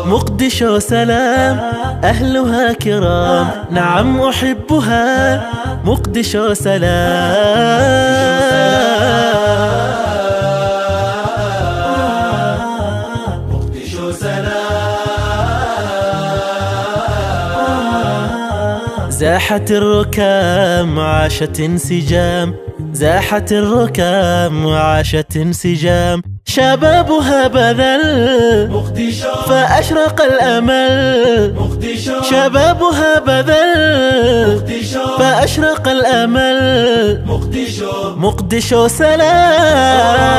مقدشو سلام، أهلها كرام، نعم أحبها. مقدشو سلام، مقدشو سلام. زاحت الركام عاشت انسجام، زاحت الركام وعاشت انسجام. شبابها بذل مقدشو فأشرق الأمل، مقدشو شبابها بذل مقدشو فأشرق الأمل. مقدشو مقدشو سلام.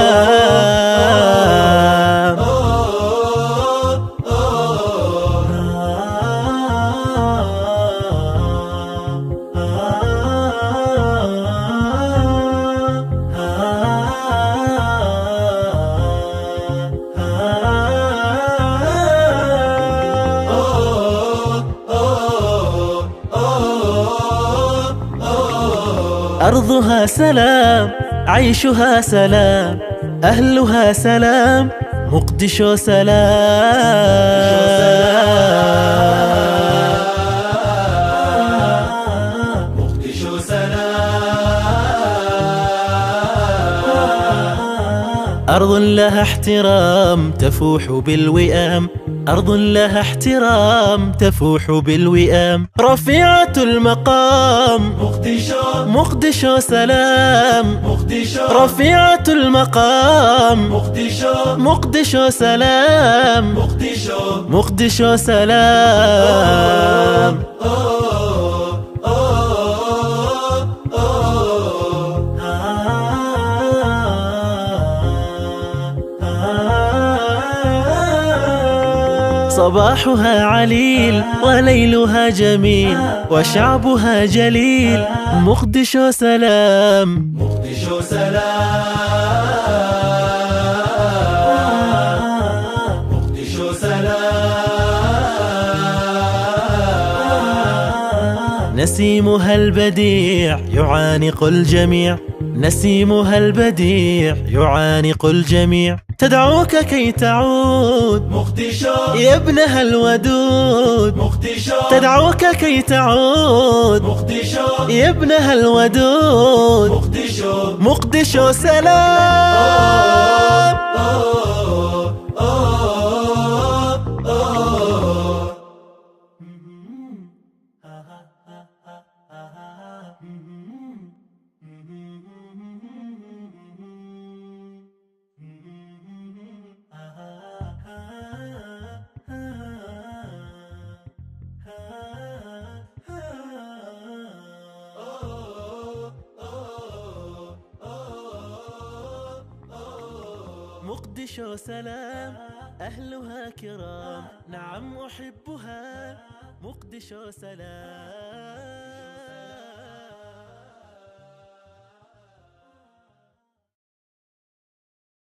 أرضها سلام، عيشها سلام، أهلها سلام. مقدشو سلام، مقدشو سلام. أرض لها احترام تفوح بالوئام، أرض لها احترام تفوح بالوئام. رفيعة المقام مقدشو مقدشو سلام، مقدشو رفيعة المقام مقدشو مقدشو سلام، مقدشو مقدشو سلام. صباحها عليل وليلها جميل وشعبها جليل. مقدشو سلام، مقدشو سلام. مقدشو سلام. نسيمها البديع يعانق الجميع، نسيمها البديع يعانق الجميع. تدعوك كي تعود مقدشو يا ابنها الودود، مقدشو تدعوك كي تعود مقدشو يا ابنها الودود. مقدشو مقدشو سلام. مقدشو سلام، أهلها كرام، نعم أحبها. مقدشو سلام.